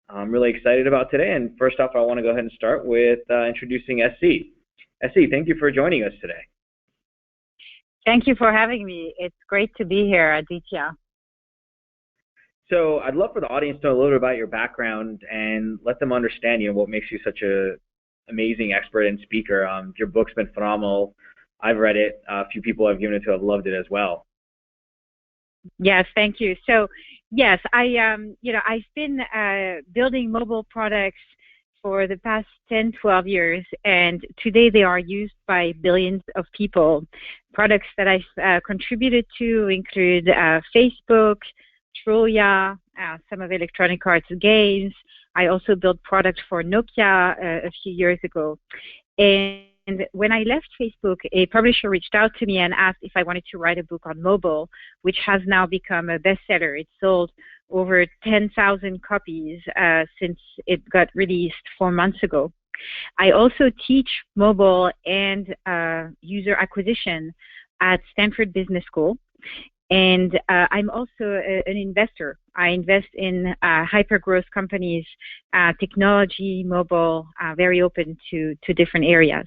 I'm really excited about today. And first off, I want to go ahead and start with introducing SC. SC, thank you for joining us today. Thank you for having me. It's great to be here, Aditya. So I'd love for the audience to know a little bit about your background and let them understand, what makes you such a amazing expert and speaker. Your book's been phenomenal. I've read it. A few people I've given it to have loved it as well. Yes, thank you. So, yes, I've been building mobile products for the past 10, 12 years, and today they are used by billions of people. Products that I've contributed to include Facebook, Trulia, some of Electronic Arts games. I also built products for Nokia a few years ago. And when I left Facebook, a publisher reached out to me and asked if I wanted to write a book on mobile, which has now become a bestseller. It sold over 10,000 copies since it got released 4 months ago. I also teach mobile and user acquisition at Stanford Business School. And I'm also an investor. I invest in hyper-growth companies, technology, mobile, very open to different areas.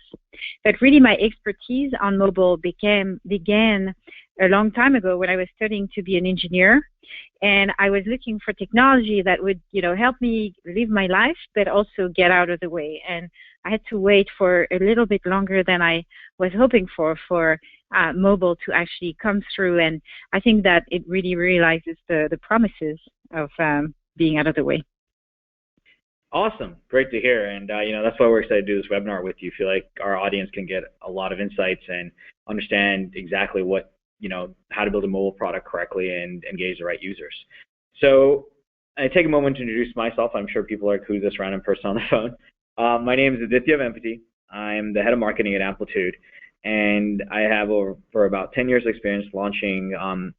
But really my expertise on mobile began a long time ago when I was studying to be an engineer. And I was looking for technology that would, help me live my life, but also get out of the way. And I had to wait for a little bit longer than I was hoping for mobile to actually come through. And I think that it really realizes the promises of being out of the way. Awesome. Great to hear. And, that's why we're excited to do this webinar with you. I feel like our audience can get a lot of insights and understand exactly what, how to build a mobile product correctly and engage the right users. So I take a moment to introduce myself. I'm sure people are like, who's this random person on the phone? My name is Aditya Vempati. I'm the head of marketing at Amplitude. And I have for about 10 years of experience launching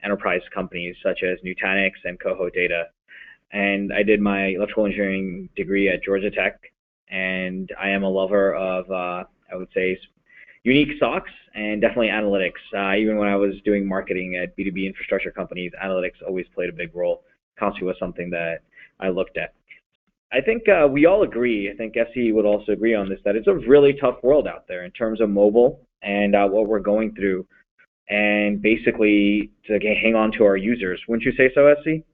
enterprise companies such as Nutanix and Coho Data. And I did my electrical engineering degree at Georgia Tech. And I am a lover of, I would say, unique socks and definitely analytics. Even when I was doing marketing at B2B infrastructure companies, analytics always played a big role. Constantly was something that I looked at. I think we all agree, I think SE would also agree on this, that it's a really tough world out there in terms of mobile and what we're going through, and basically to hang on to our users. Wouldn't you say so, SE?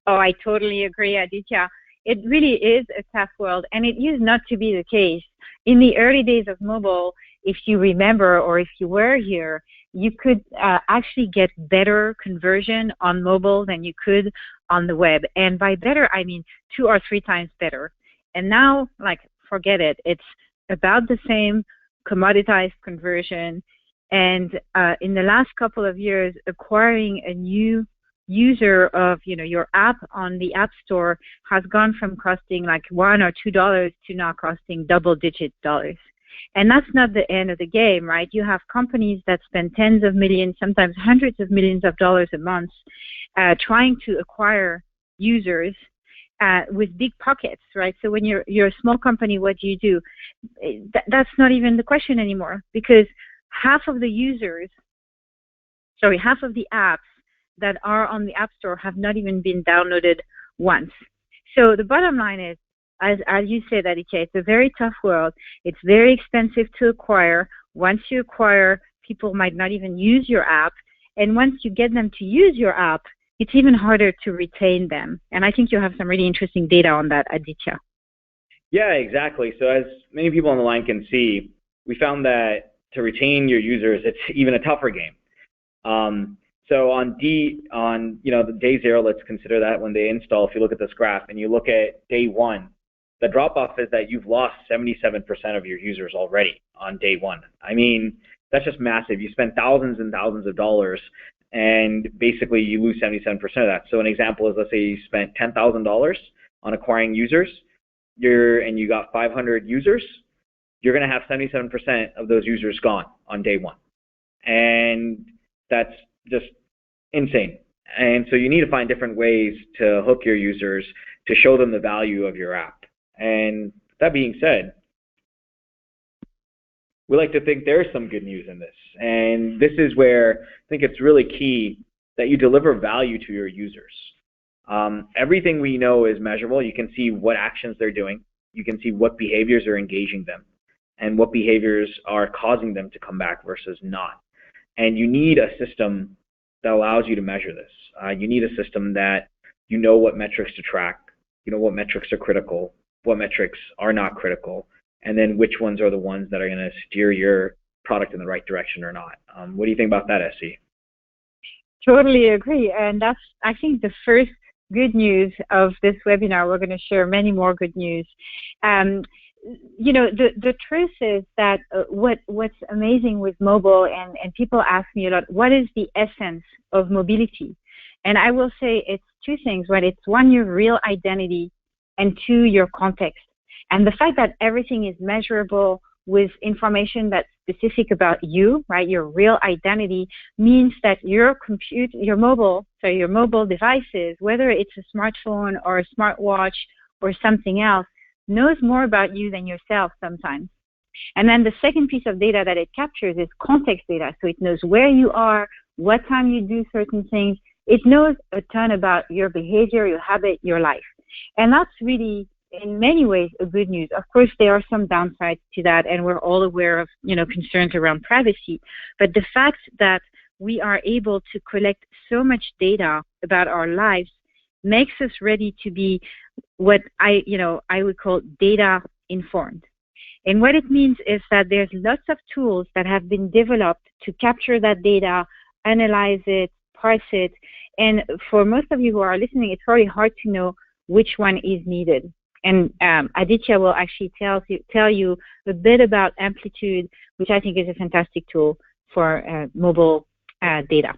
Oh, I totally agree, Aditya. It really is a tough world, and it used not to be the case. In the early days of mobile, if you remember or if you were here, you could actually get better conversion on mobile than you could on the web. And by better, I mean 2 or 3 times better. And now, forget it. It's about the same commoditized conversion. And in the last couple of years, acquiring a new user of your app on the App Store has gone from costing $1 or $2 to now costing double-digit dollars. And that's not the end of the game, right? You have companies that spend tens of millions, sometimes hundreds of millions of dollars a month trying to acquire users with big pockets, right? So when you're a small company, what do? That's not even the question anymore, because half of the apps that are on the App Store have not even been downloaded once. So the bottom line is, as you said, Aditya, it's a very tough world. It's very expensive to acquire. Once you acquire, people might not even use your app. And once you get them to use your app, it's even harder to retain them. And I think you have some really interesting data on that, Aditya. Yeah, exactly. So as many people on the line can see, we found that to retain your users, it's even a tougher game. So on the day 0, let's consider that when they install, if you look at this graph and you look at day 1, the drop-off is that you've lost 77% of your users already on day 1. I mean, that's just massive. You spend thousands and thousands of dollars, and basically you lose 77% of that. So an example is, let's say you spent $10,000 on acquiring users, and you got 500 users, you're going to have 77% of those users gone on day 1. And that's just insane. And so you need to find different ways to hook your users, to show them the value of your app. And that being said, we like to think there's some good news in this. And this is where I think it's really key that you deliver value to your users. Everything we know is measurable. You can see what actions they're doing. You can see what behaviors are engaging them and what behaviors are causing them to come back versus not. And you need a system that allows you to measure this. You need a system that you know what metrics to track, you know what metrics are critical, what metrics are not critical, and then which ones are the ones that are going to steer your product in the right direction or not. What do you think about that, Essie? Totally agree. And that's, I think, the first good news of this webinar. We're going to share many more good news. You know, the truth is that what's amazing with mobile, and people ask me a lot, what is the essence of mobility? And I will say it's two things, right? It's one, your real identity, and two, your context. And the fact that everything is measurable with information that's specific about you, right? Your real identity means that your mobile devices, whether it's a smartphone or a smartwatch or something else, knows more about you than yourself sometimes. And then the second piece of data that it captures is context data. So it knows where you are, what time you do certain things. It knows a ton about your behavior, your habit, your life. And that's really, in many ways, a good news. Of course, there are some downsides to that, and we're all aware of, you know, concerns around privacy. But the fact that we are able to collect so much data about our lives makes us ready to be what I would call data informed. And what it means is that there's lots of tools that have been developed to capture that data, analyze it, parse it. And for most of you who are listening, it's very hard to know which one is needed. And Aditya will actually tell you a bit about Amplitude, which I think is a fantastic tool for mobile data.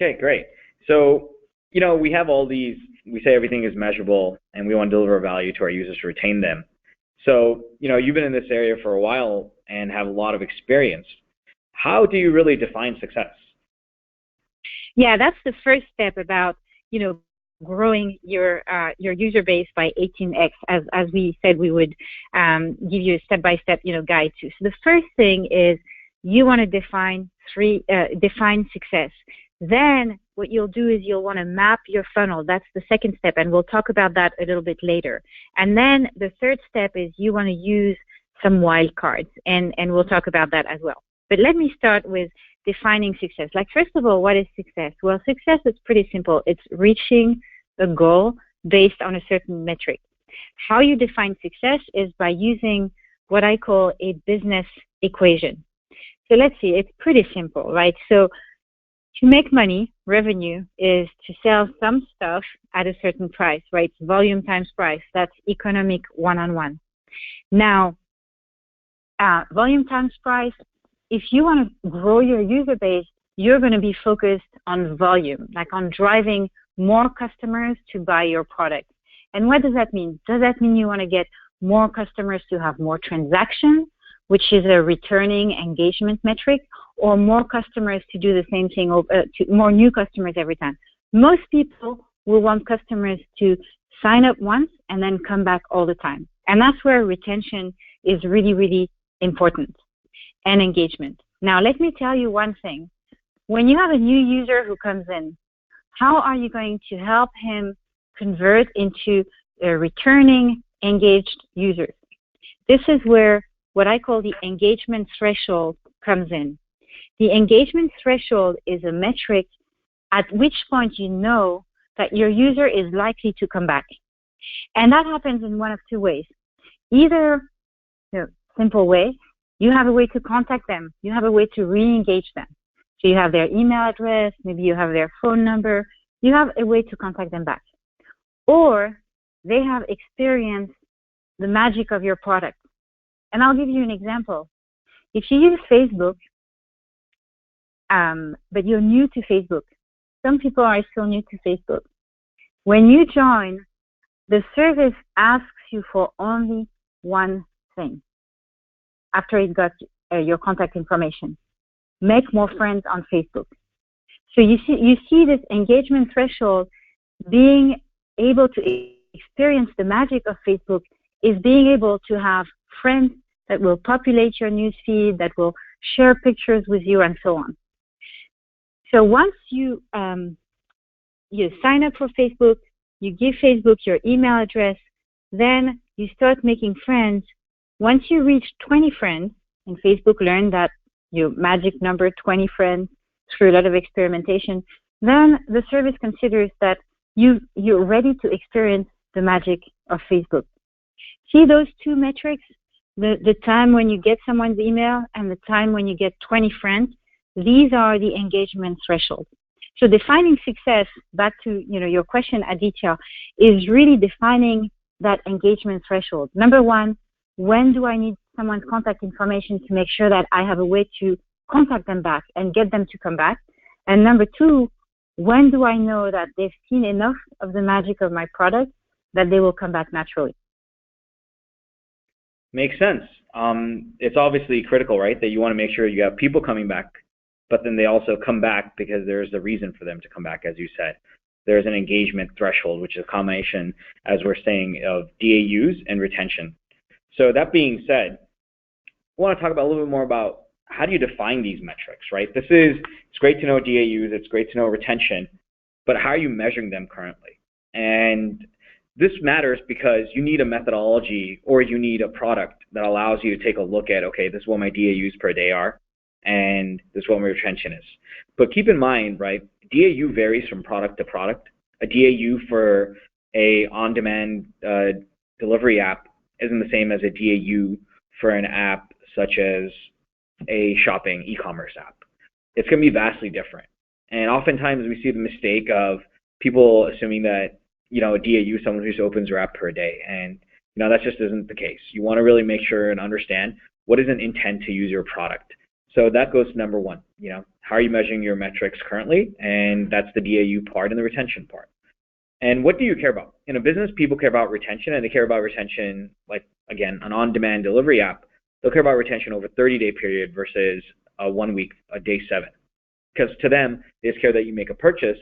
Okay, great. So, you know, we have all these, we say everything is measurable and we want to deliver value to our users to retain them. So, you know, you've been in this area for a while and have a lot of experience. How do you really define success? Yeah, that's the first step about, you know, growing your user base by 18x, as we said we would give you a step-by-step, you know, guide to. So the first thing is you want to define success. Then what you'll do is you'll want to map your funnel. That's the second step, and we'll talk about that a little bit later. And then the third step is you want to use some wildcards, and we'll talk about that as well. But let me start with defining success. Like, first of all, what is success? Well, success is pretty simple. It's reaching a goal based on a certain metric. How you define success is by using what I call a business equation. So let's see, it's pretty simple, right? So to make money, revenue is to sell some stuff at a certain price, right? Volume times price. That's economic one-on-one. Now, volume times price, if you want to grow your user base, you're going to be focused on volume, like on driving more customers to buy your product. And what does that mean? Does that mean you want to get more customers to have more transactions, which is a returning engagement metric, or more customers to do the same thing, to more new customers every time? Most people will want customers to sign up once and then come back all the time. And that's where retention is really, really important, and engagement. Now, let me tell you one thing. When you have a new user who comes in, how are you going to help him convert into a returning engaged user? This is where what I call the engagement threshold comes in. The engagement threshold is a metric at which point you know that your user is likely to come back. And that happens in one of two ways. Either, simple way, you have a way to contact them. You have a way to re-engage them. So you have their email address, maybe you have their phone number. You have a way to contact them back. Or they have experienced the magic of your product. And I'll give you an example. If you use Facebook, but you're new to Facebook, some people are still new to Facebook. When you join, the service asks you for only one thing after it got your contact information. Make more friends on Facebook. So you see this engagement threshold. Being able to experience the magic of Facebook is being able to have friends that will populate your newsfeed, that will share pictures with you, and so on. So once you you sign up for Facebook, you give Facebook your email address, then you start making friends. Once you reach 20 friends, and Facebook learned that your magic number 20 friends through a lot of experimentation, then the service considers that you're ready to experience the magic of Facebook. See those two metrics, the time when you get someone's email and the time when you get 20 friends, these are the engagement thresholds. So defining success, back to your question, Aditya, is really defining that engagement threshold. Number one, when do I need someone's contact information to make sure that I have a way to contact them back and get them to come back? And number two, when do I know that they've seen enough of the magic of my product that they will come back naturally? Makes sense. It's obviously critical, right, that you want to make sure you have people coming back, but then they also come back because there's a reason for them to come back, as you said. There's an engagement threshold, which is a combination, as we're saying, of DAUs and retention. So that being said, I want to talk about a little bit more about how do you define these metrics, right? It's great to know DAUs, it's great to know retention, but how are you measuring them currently? And this matters because you need a methodology or you need a product that allows you to take a look at, okay, this is what my DAUs per day are, and this is what my retention is. But keep in mind, right, DAU varies from product to product. A DAU for a on-demand delivery app isn't the same as a DAU for an app such as a shopping e-commerce app. It's going to be vastly different. And oftentimes we see the mistake of people assuming that, a DAU is someone who just opens their app per day. And, that just isn't the case. You want to really make sure and understand what is an intent to use your product. So that goes to number one, how are you measuring your metrics currently? And that's the DAU part and the retention part. And what do you care about? In a business, people care about retention, and they care about retention, like, again, an on-demand delivery app, they'll care about retention over a 30-day period versus a 1 week, a day 7. Because to them, they just care that you make a purchase,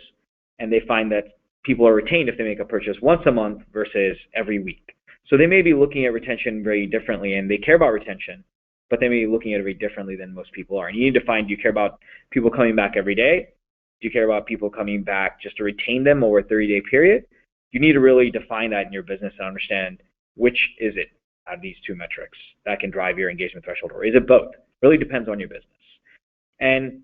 and they find that people are retained if they make a purchase once a month versus every week. So they may be looking at retention very differently, and they care about retention, but they may be looking at it very differently than most people are. And you need to find, do you care about people coming back every day? Do you care about people coming back just to retain them over a 30-day period? You need to really define that in your business and understand which is it out of these two metrics that can drive your engagement threshold, or is it both? It really depends on your business. And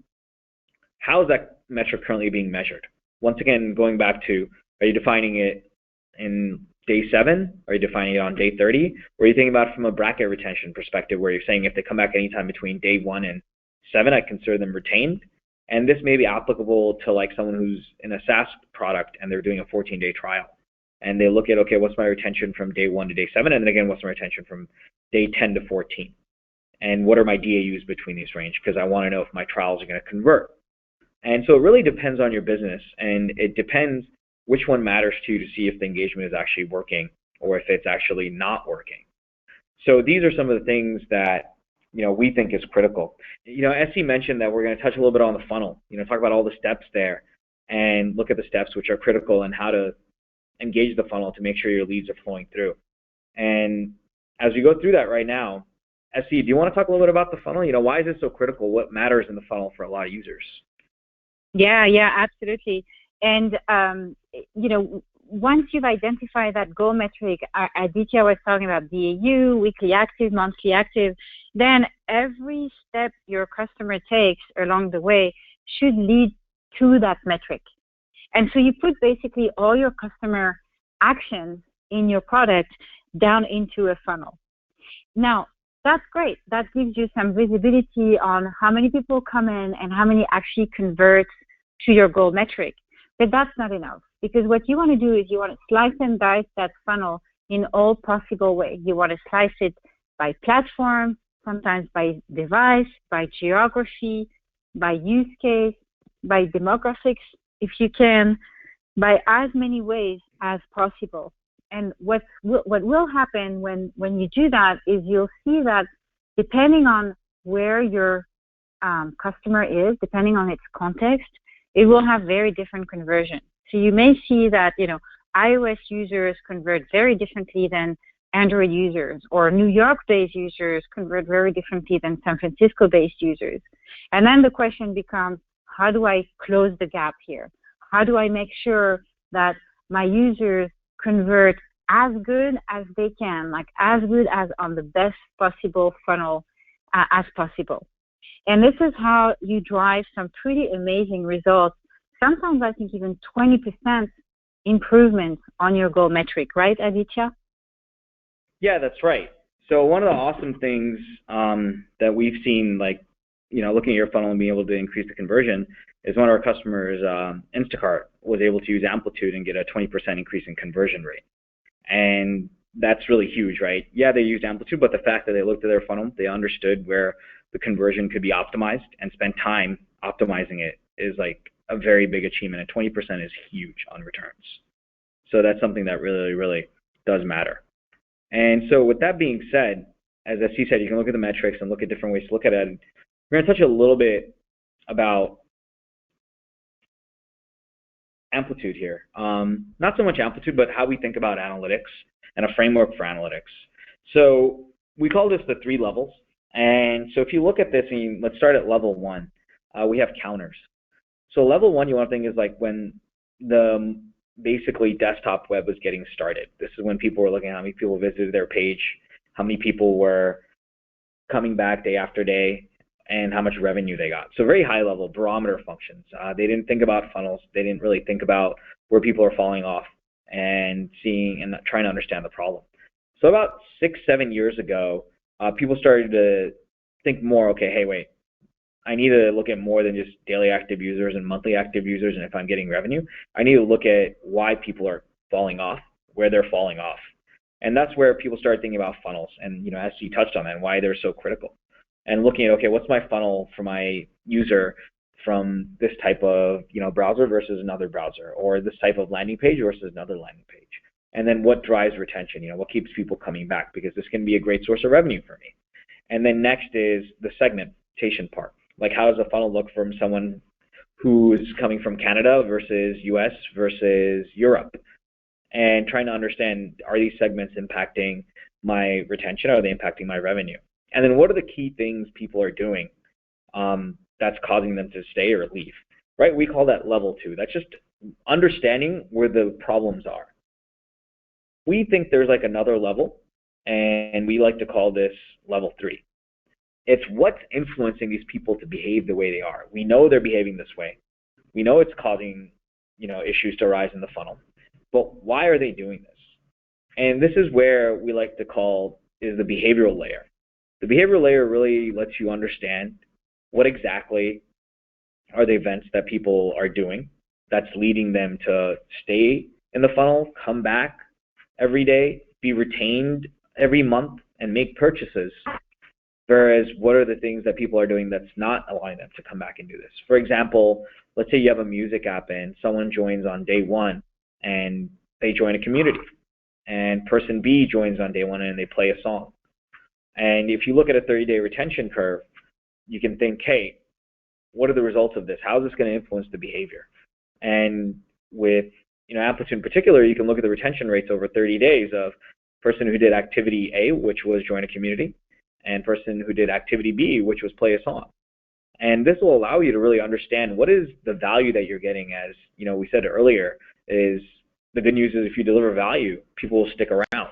how is that metric currently being measured? Once again, going back to, are you defining it in day 7? Are you defining it on day 30? Or are you thinking about it from a bracket retention perspective where you're saying if they come back anytime between day 1 and 7, I consider them retained? And this may be applicable to like someone who's in a SaaS product and they're doing a 14-day trial. And they look at, okay, what's my retention from day 1 to day 7? And then again, what's my retention from day 10 to 14? And what are my DAUs between these range? Because I want to know if my trials are going to convert. And so it really depends on your business, and it depends which one matters to you to see if the engagement is actually working or if it's actually not working. So these are some of the things that we think is critical. Essie mentioned that we're going to touch a little bit on the funnel, talk about all the steps there and look at the steps which are critical and how to engage the funnel to make sure your leads are flowing through. And as we go through that right now, Essie, do you want to talk a little bit about the funnel? Why is it so critical? What matters in the funnel for a lot of users? Yeah, absolutely. And, once you've identified that goal metric, Aditya was talking about DAU, weekly active, monthly active, then every step your customer takes along the way should lead to that metric. And so you put basically all your customer actions in your product down into a funnel. Now, that's great. That gives you some visibility on how many people come in and how many actually convert to your goal metric. But that's not enough, because what you want to do is you want to slice and dice that funnel in all possible ways. You want to slice it by platform, sometimes by device, by geography, by use case, by demographics, if you can, by as many ways as possible. And what will happen when you do that is you'll see that depending on where your customer is, depending on its context, it will have very different conversion. So you may see that, iOS users convert very differently than Android users, or New York-based users convert very differently than San Francisco-based users. And then the question becomes, how do I close the gap here? How do I make sure that my users convert as good as they can, like as good as on the best possible funnel as possible? And this is how you drive some pretty amazing results. Sometimes I think even 20% improvement on your goal metric, right, Aditya? Yeah, that's right. So one of the awesome things that we've seen, like, looking at your funnel and being able to increase the conversion, is one of our customers, Instacart, was able to use Amplitude and get a 20% increase in conversion rate. And that's really huge, right? Yeah, they used Amplitude, but the fact that they looked at their funnel, they understood where the conversion could be optimized and spent time optimizing it is like a very big achievement. And 20% is huge on returns. So that's something that really, really does matter. And so with that being said, as SC said, you can look at the metrics and look at different ways to look at it. We're going to touch a little bit about Amplitude here. Not so much Amplitude, but how we think about analytics and a framework for analytics. So we call this the 3 levels. And so if you look at this, and let's start at level 1, we have counters. So level 1, you want to think is like when the basically desktop web was getting started. This is when people were looking at how many people visited their page, how many people were coming back day after day, and how much revenue they got. So very high level barometer functions. They didn't think about funnels. They didn't really think about where people are falling off and seeing and trying to understand the problem. So about 6-7 years ago, people started to think more, okay, hey, wait, I need to look at more than just daily active users and monthly active users, and if I'm getting revenue, I need to look at why people are falling off, where they're falling off. And that's where people started thinking about funnels, and as you touched on that, and why they're so critical. And looking at, okay, what's my funnel for my user from this type of browser versus another browser, or this type of landing page versus another landing page. And then what drives retention, what keeps people coming back, because this can be a great source of revenue for me. And then next is the segmentation part. Like, how does a funnel look from someone who is coming from Canada versus US versus Europe? And trying to understand, are these segments impacting my retention? Are they impacting my revenue? And then what are the key things people are doing that's causing them to stay or leave, right? We call that level 2. That's just understanding where the problems are. We think there's like another level, and we like to call this level 3. It's what's influencing these people to behave the way they are. We know they're behaving this way. We know it's causing, issues to arise in the funnel. But why are they doing this? And this is where we like to call is the behavioral layer. The behavioral layer really lets you understand what exactly are the events that people are doing that's leading them to stay in the funnel, come back every day, be retained every month, and make purchases. Whereas what are the things that people are doing that's not allowing them to come back and do this? For example, let's say you have a music app and someone joins on day 1 and they join a community. And person B joins on day 1 and they play a song. And if you look at a 30-day retention curve, you can think, hey, what are the results of this? How is this going to influence the behavior? And with Amplitude in particular, you can look at the retention rates over 30 days of person who did activity A, which was join a community, and person who did activity B, which was play a song. And this will allow you to really understand what is the value that you're getting. As we said earlier, is the good news is if you deliver value, people will stick around.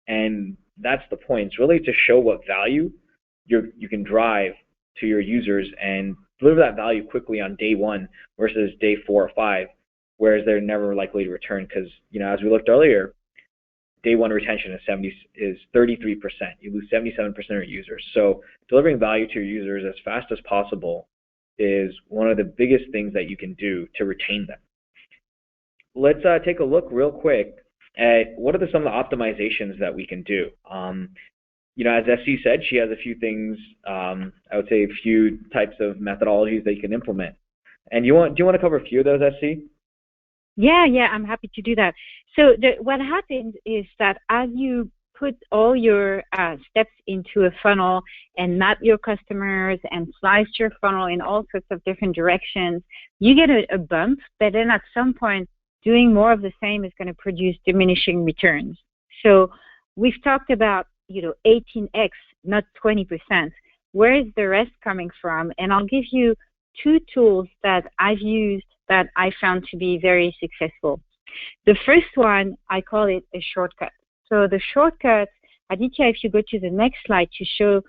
And that's the point. It's really to show what value you can drive to your users and deliver that value quickly on day 1 versus day 4 or 5, whereas they're never likely to return. Because as we looked earlier, day 1 retention is 33%. You lose 77% of your users. So delivering value to your users as fast as possible is one of the biggest things that you can do to retain them. Let's take a look real quick at what are some of the optimizations that we can do. As SC said, she has a few things, I would say a few types of methodologies that you can implement. And do you want to cover a few of those, SC? Yeah, I'm happy to do that. So what happens is that as you put all your steps into a funnel and map your customers and slice your funnel in all sorts of different directions, you get a bump, but then at some point, doing more of the same is going to produce diminishing returns. So we've talked about, 18x, not 20%. Where is the rest coming from? And I'll give you 2 tools that I've used that I found to be very successful. The first one, I call it a shortcut. So the shortcut, Aditya, if you go to the next slide to show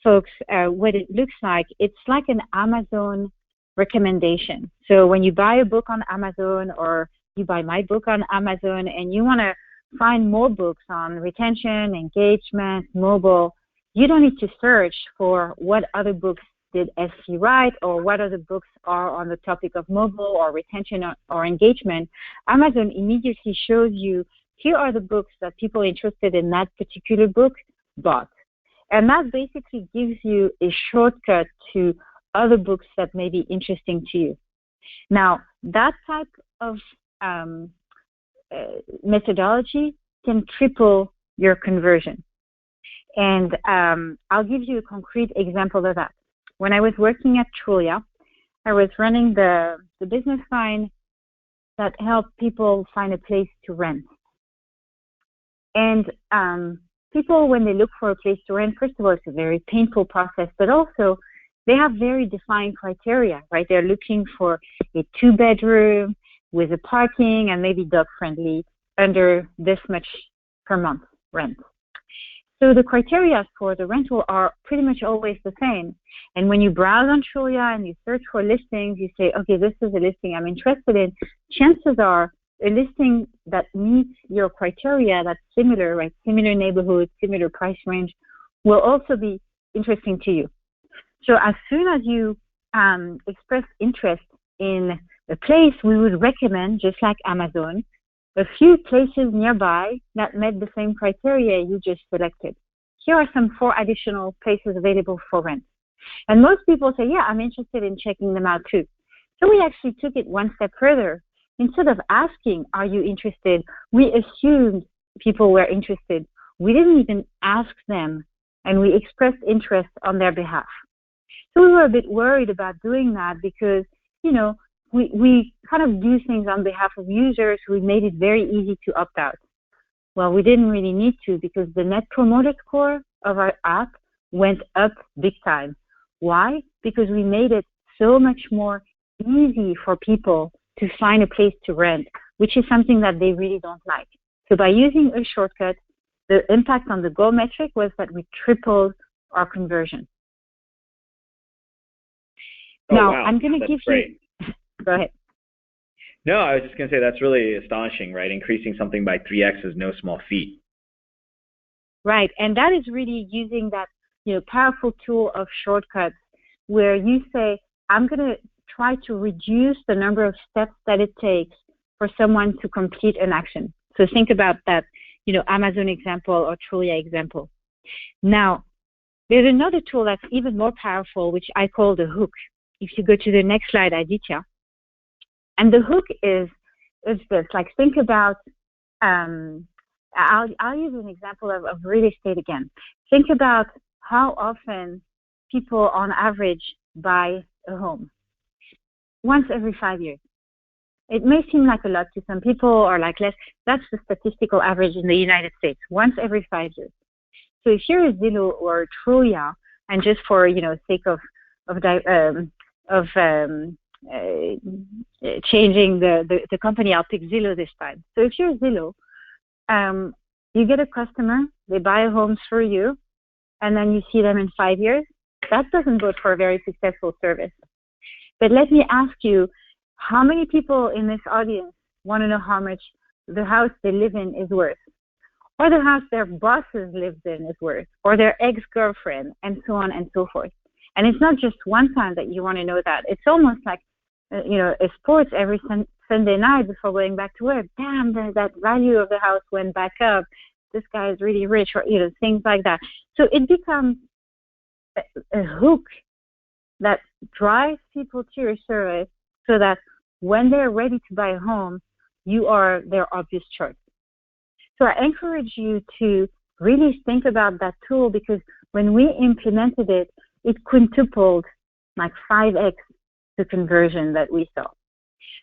folks what it looks like, it's like an Amazon recommendation. So when you buy a book on Amazon, or you buy my book on Amazon, and you want to find more books on retention, engagement, mobile, you don't need to search for what other books did SC write, or what other books are on the topic of mobile or retention or engagement. Amazon immediately shows you, here are the books that people interested in that particular book bought. And that basically gives you a shortcut to other books that may be interesting to you. Now, that type of methodology can triple your conversion. And I'll give you a concrete example of that. When I was working at Trulia, I was running the business line that helped people find a place to rent. And people, when they look for a place to rent, first of all, it's a very painful process, but also they have very defined criteria, right? They're looking for a 2-bedroom with a parking and maybe dog-friendly under this much per month rent. So the criteria for the rental are pretty much always the same. And when you browse on Trulia and you search for listings, you say, okay, this is a listing I'm interested in. Chances are a listing that meets your criteria, that's similar, right? Similar neighborhood, similar price range, will also be interesting to you. So as soon as you express interest in a place, we would recommend, just like Amazon, a few places nearby that met the same criteria you just selected. Here are some 4 additional places available for rent. And most people say, yeah, I'm interested in checking them out too. So we actually took it one step further. Instead of asking, are you interested? We assumed people were interested. We didn't even ask them, and we expressed interest on their behalf. So we were a bit worried about doing that because, you know, we kind of do things on behalf of users. We made it very easy to opt out. Well, we didn't really need to, because the Net Promoter Score of our app went up big time. Why? Because we made it so much more easy for people to find a place to rent, which is something that they really don't like. So by using a shortcut, the impact on the goal metric was that we tripled our conversion. Oh, now, wow. I'm going to give great. you... Go ahead. No, I was just going to say that's really astonishing, right? Increasing something by 3x is no small feat. Right, and that is really using that, you know, powerful tool of shortcuts, where you say, I'm going to try to reduce the number of steps that it takes for someone to complete an action. So think about that, you know, Amazon example or Trulia example. Now, there's another tool that's even more powerful, which I call the hook. If you go to the next slide, Aditya. And the hook is this, like, think about, I'll use an example of real estate again. Think about how often people on average buy a home. Once every 5 years. It may seem like a lot to some people, or like less. That's the statistical average in the United States, once every 5 years. So if you're a Zillow or Trulia, and just for, you know, sake of changing the company, I'll pick Zillow this time. So if you're Zillow, you get a customer, they buy a home through you, and then you see them in 5 years. That doesn't bode for a very successful service. But let me ask you, how many people in this audience want to know how much the house they live in is worth, or the house their bosses lived in is worth, or their ex-girlfriend, and so on and so forth? And it's not just one time that you want to know that. It's almost like, you know, a sports every Sunday night before going back to work. Damn, that value of the house went back up. This guy is really rich, or, you know, things like that. So it becomes a hook that drives people to your service, so that when they're ready to buy a home, you are their obvious choice. So I encourage you to really think about that tool, because when we implemented it, it quintupled, like 5x the conversion that we saw.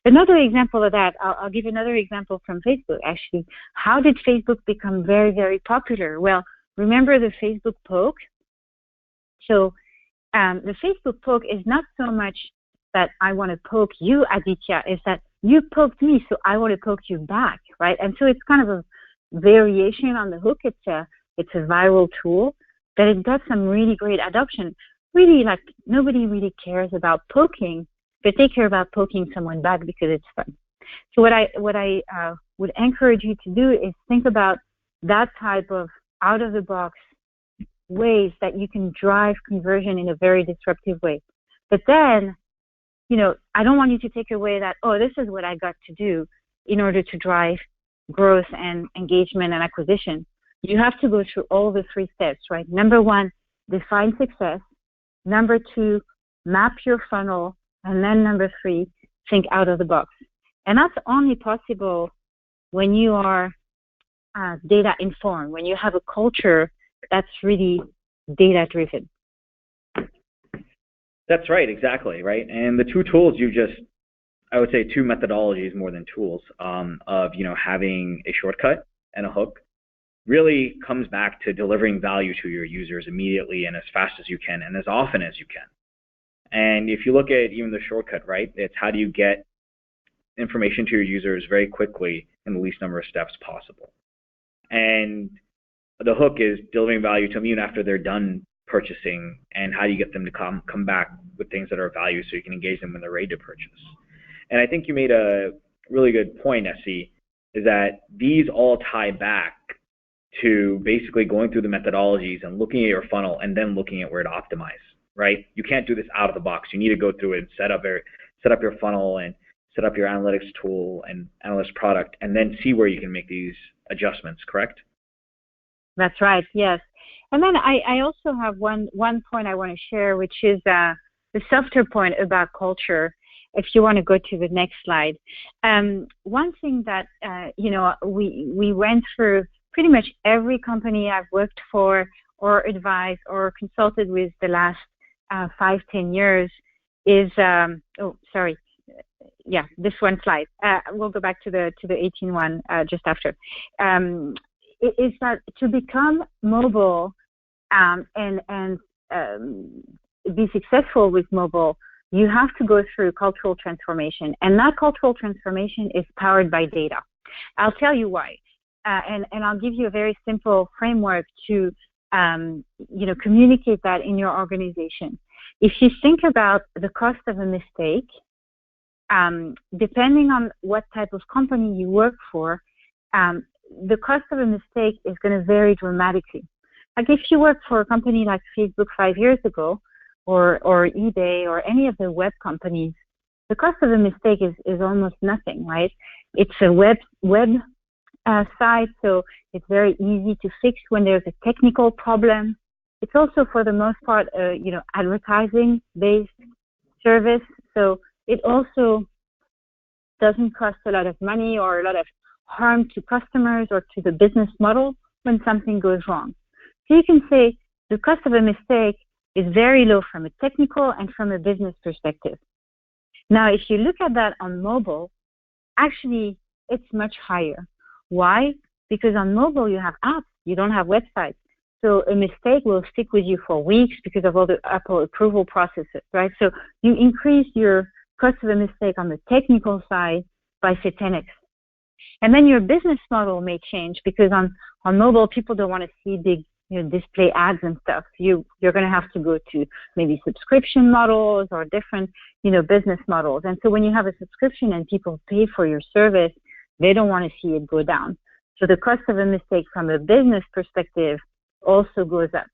Another example of that, I'll give another example from Facebook, actually. How did Facebook become very, very popular? Well, remember the Facebook poke? So the Facebook poke is not so much that I want to poke you, Aditya, is that you poked me, so I want to poke you back, right? And so it's kind of a variation on the hook. It's a viral tool, but it got some really great adoption. Really, like, nobody really cares about poking, but they care about poking someone back because it's fun. So what I would encourage you to do is think about that type of out-of-the-box ways that you can drive conversion in a very disruptive way. But then, I don't want you to take away that, oh, this is what I got to do in order to drive growth and engagement and acquisition. You have to go through all the 3 steps, right? Number 1, define success. Number 2, map your funnel. And then number 3, think out of the box. And that's only possible when you are data informed, when you have a culture that's really data driven. That's right, exactly, right. And the 2 tools I would say 2 methodologies more than tools of having a shortcut and a hook really comes back to delivering value to your users immediately and as fast as you can and as often as you can. And if you look at even the shortcut, right, it's how do you get information to your users very quickly in the least number of steps possible. And the hook is delivering value to them even after they're done purchasing, and how do you get them to come back with things that are of value so you can engage them when they're ready to purchase. And I think you made a really good point, Essie, is that these all tie back to basically going through the methodologies and looking at your funnel and then looking at where to optimize, right? You can't do this out of the box. You need to go through it and set up your funnel and set up your analytics tool and analytics product, and then see where you can make these adjustments, correct? That's right, yes. And then I also have one point I want to share, which is the softer point about culture. If you want to go to the next slide. One thing that, we went through pretty much every company I've worked for or advised or consulted with the last 5-10 years is, this one slide. We'll go back to the 18 one just after. Is that to become mobile and be successful with mobile, you have to go through cultural transformation, and that cultural transformation is powered by data. I'll tell you why, and I'll give you a very simple framework to communicate that in your organization. If you think about the cost of a mistake, depending on what type of company you work for, the cost of a mistake is going to vary dramatically. Like if you work for a company like Facebook 5 years ago, or eBay, or any of the web companies, the cost of a mistake is almost nothing, right? It's a web site, so it's very easy to fix when there's a technical problem. It's also, for the most part, advertising-based service, so it also doesn't cost a lot of money or a lot of harm to customers or to the business model when something goes wrong. So you can say the cost of a mistake is very low from a technical and from a business perspective. Now, if you look at that on mobile, actually, it's much higher. Why? Because on mobile, you have apps, you don't have websites. So a mistake will stick with you for weeks because of all the Apple approval processes, right? So you increase your cost of a mistake on the technical side by, say, 10x. And then your business model may change, because on mobile, people don't want to see big display ads and stuff. You're going to have to go to maybe subscription models or different, business models. And so when you have a subscription and people pay for your service, they don't want to see it go down. So the cost of a mistake from a business perspective also goes up.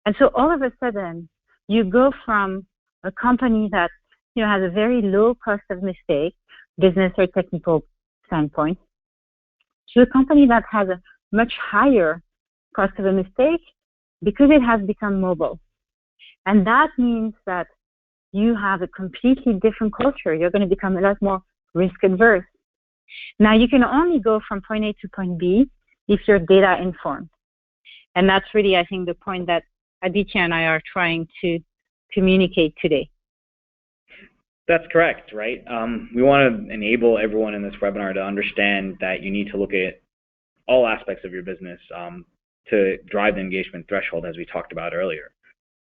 And so all of a sudden, you go from a company that, has a very low cost of mistake, business or technical standpoint, to a company that has a much higher cost of a mistake because it has become mobile. And that means that you have a completely different culture. You're going to become a lot more risk adverse. Now, you can only go from point A to point B if you're data informed. And that's really, I think, the point that Aditya and I are trying to communicate today. That's correct, right? We want to enable everyone in this webinar to understand that you need to look at all aspects of your business to drive the engagement threshold, as we talked about earlier.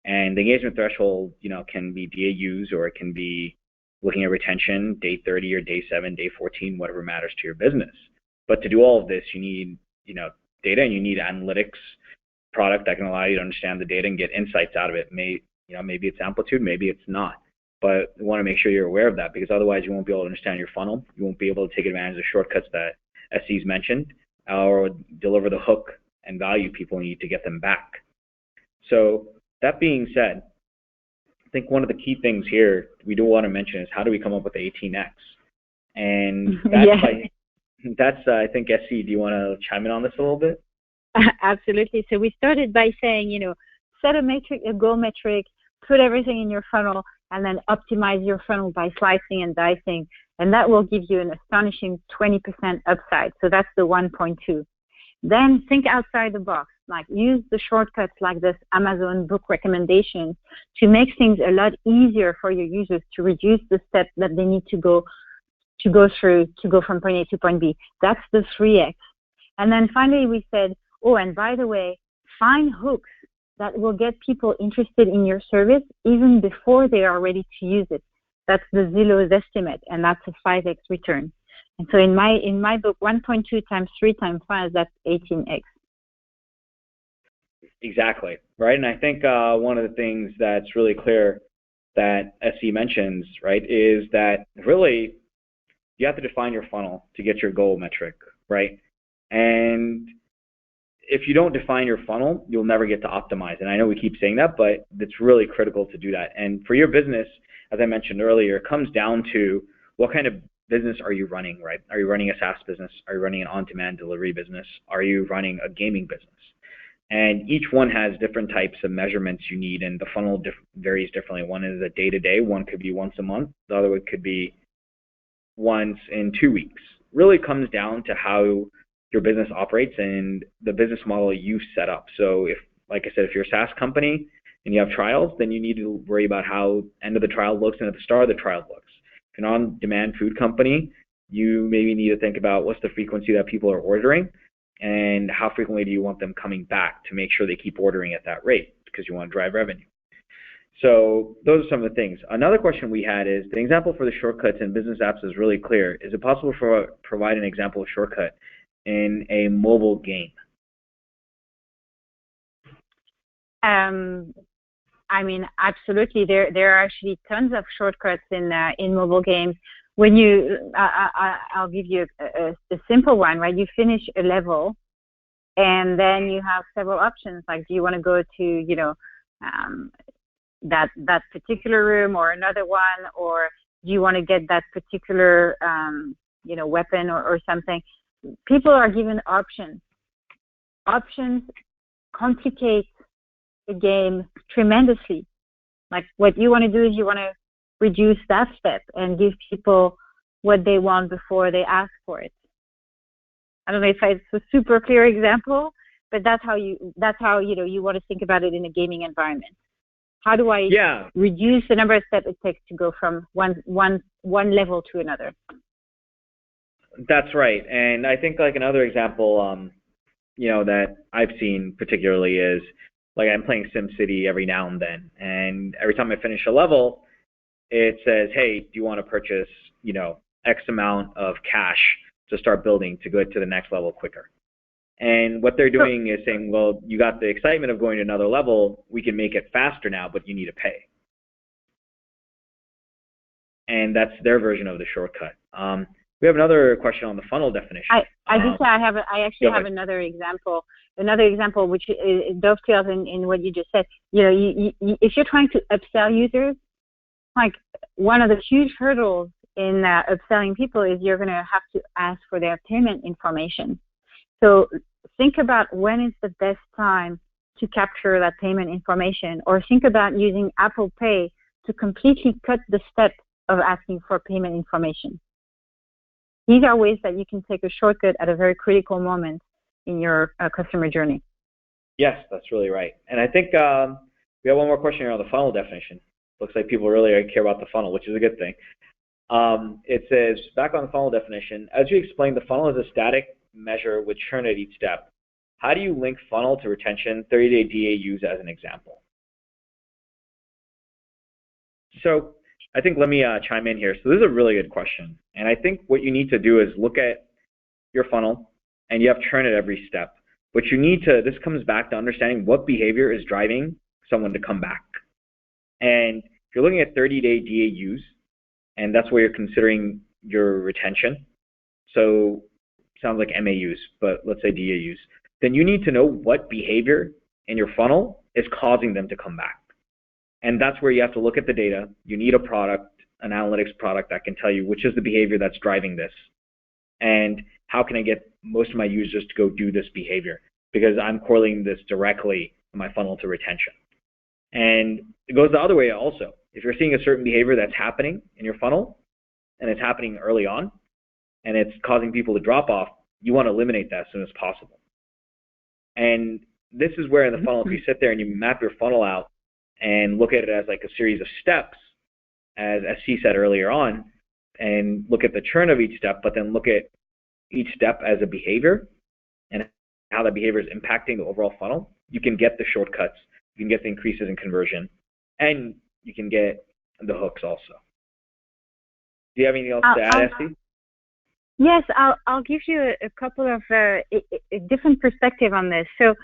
And the engagement threshold, can be DAUs, or it can be looking at retention, day 30 or day 7, day 14, whatever matters to your business. But to do all of this, you need, data, and you need analytics product that can allow you to understand the data and get insights out of it. Maybe it's Amplitude, maybe it's not. But you want to make sure you're aware of that, because otherwise you won't be able to understand your funnel. You won't be able to take advantage of the shortcuts that SE's mentioned, or deliver the hook and value people need to get them back. So that being said, I think one of the key things here we do want to mention is how do we come up with 18x? And that's I think, SE, do you want to chime in on this a little bit? Absolutely. So we started by saying, set a goal metric, put everything in your funnel, and then optimize your funnel by slicing and dicing. And that will give you an astonishing 20% upside. So that's the 1.2. Then think outside the box, like use the shortcuts like this Amazon book recommendation to make things a lot easier for your users, to reduce the steps that they need to go through to go from point A to point B. That's the 3x. And then finally we said, oh, and by the way, find hooks that will get people interested in your service even before they are ready to use it. That's the Zillow's estimate, and that's a 5x return. And so in my book, 1.2 times 3 times 5, that's 18x. Exactly, right? And I think one of the things that's really clear that SE mentions, right, is that really you have to define your funnel to get your goal metric, right? And if you don't define your funnel, you'll never get to optimize. And I know we keep saying that, but it's really critical to do that. And for your business, as I mentioned earlier, it comes down to what kind of business are you running, right? Are you running a SaaS business? Are you running an on-demand delivery business? Are you running a gaming business? And each one has different types of measurements you need, and the funnel varies differently. One is a day-to-day, one could be once a month, the other one could be once in 2 weeks. Really comes down to how your business operates and the business model you set up. So if, like I said, if you're a SaaS company and you have trials, then you need to worry about how end of the trial looks and at the start of the trial looks. If you're an on-demand food company, you maybe need to think about what's the frequency that people are ordering and how frequently do you want them coming back to make sure they keep ordering at that rate, because you want to drive revenue. So those are some of the things. Another question we had is, the example for the shortcuts in business apps is really clear. Is it possible to provide an example of shortcut in a mobile game? I mean, absolutely. There are actually tons of shortcuts in mobile games. When I'll give you a simple one, right? You finish a level, and then you have several options. Like, do you want to go to, that particular room or another one, or do you want to get that particular, weapon or something? People are given options. Options complicate the game tremendously. Like, what you want to do is you want to reduce that step and give people what they want before they ask for it. I don't know if it's a super clear example, but that's how you want to think about it in a gaming environment. How do I reduce the number of steps it takes to go from one level to another? That's right. And I think like another example, that I've seen particularly is, like, I'm playing SimCity every now and then, and every time I finish a level, it says, hey, do you want to purchase, X amount of cash to start building to go to the next level quicker? And what they're doing is saying, well, you got the excitement of going to another level, we can make it faster now, but you need to pay. And that's their version of the shortcut. We have another question on the funnel definition. I actually have another example. Another example which dovetails in what you just said. If you're trying to upsell users, like, one of the huge hurdles in upselling people is you're going to have to ask for their payment information. So think about when is the best time to capture that payment information, or think about using Apple Pay to completely cut the step of asking for payment information. These are ways that you can take a shortcut at a very critical moment in your customer journey. Yes, that's really right. And I think we have one more question here on the funnel definition. Looks like people really care about the funnel, which is a good thing. It says, back on the funnel definition, as you explained, the funnel is a static measure with churn at each step. How do you link funnel to retention, 30-day DAUs as an example? So I think let me chime in here. So this is a really good question. And I think what you need to do is look at your funnel, and you have churn at every step. But you need to, this comes back to understanding what behavior is driving someone to come back. And if you're looking at 30-day DAUs, and that's where you're considering your retention, so sounds like MAUs, but let's say DAUs, then you need to know what behavior in your funnel is causing them to come back. And that's where you have to look at the data. You need a product, an analytics product that can tell you which is the behavior that's driving this. And how can I get most of my users to go do this behavior? Because I'm correlating this directly in my funnel to retention. And it goes the other way also. If you're seeing a certain behavior that's happening in your funnel, and it's happening early on, and it's causing people to drop off, you want to eliminate that as soon as possible. And this is where in the funnel, if you sit there and you map your funnel out and look at it as like a series of steps, as C said earlier on, and look at the churn of each step, but then look at each step as a behavior and how that behavior is impacting the overall funnel, you can get the shortcuts, you can get the increases in conversion, and you can get the hooks also. Do you have anything else to add, Esty? Yes, I'll give you a couple of a different perspective on this. So,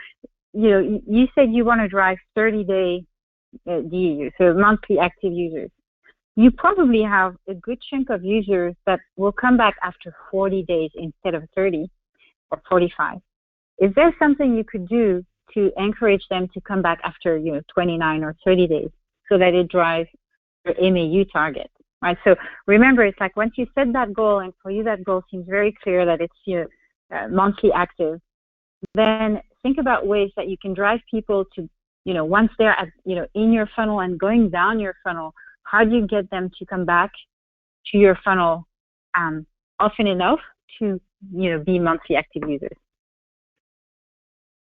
you said you want to drive 30-day DAU, so monthly active users. You probably have a good chunk of users that will come back after 40 days instead of 30 or 45. Is there something you could do to encourage them to come back after 29 or 30 days so that it drives your MAU target? Right. So remember, it's like once you set that goal, and for you that goal seems very clear that it's monthly active, then think about ways that you can drive people to, once they're at, in your funnel and going down your funnel, how do you get them to come back to your funnel often enough to, be monthly active users?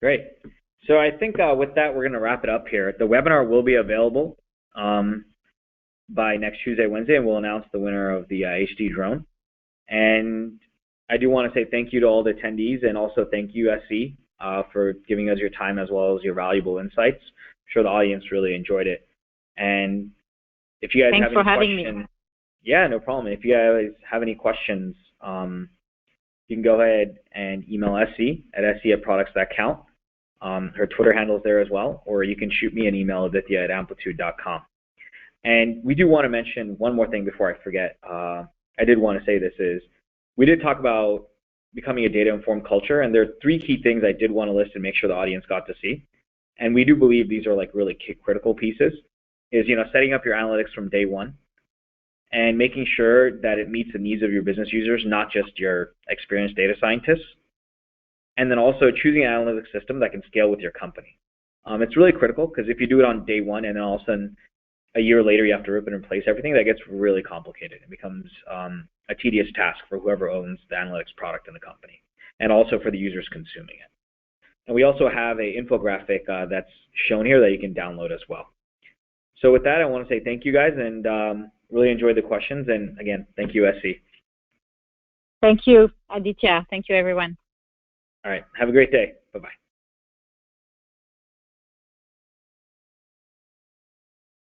Great. So I think with that, we're going to wrap it up here. The webinar will be available by next Tuesday, Wednesday, and we'll announce the winner of the HD drone. And I do want to say thank you to all the attendees, and also thank you, SC, for giving us your time as well as your valuable insights. I'm sure the audience really enjoyed it. And if you guys have any questions, yeah, no problem. If you guys have any questions, you can go ahead and email SC at sc@products.count. Her Twitter handle is there as well, or you can shoot me an email, aditya@amplitude.com. And we do want to mention one more thing before I forget. I did want to say this is, we did talk about becoming a data-informed culture, and there are 3 key things I did want to list and make sure the audience got to see. And we do believe these are like really critical pieces, is setting up your analytics from day one and making sure that it meets the needs of your business users, not just your experienced data scientists. And then also choosing an analytics system that can scale with your company. It's really critical, because if you do it on day one and then all of a sudden a year later you have to rip and replace everything, that gets really complicated. It becomes a tedious task for whoever owns the analytics product in the company, and also for the users consuming it. And we also have an infographic that's shown here that you can download as well. So with that, I want to say thank you guys, and really enjoyed the questions. And again, thank you, SC. Thank you, Aditya. Thank you, everyone. All right. Have a great day. Bye-bye.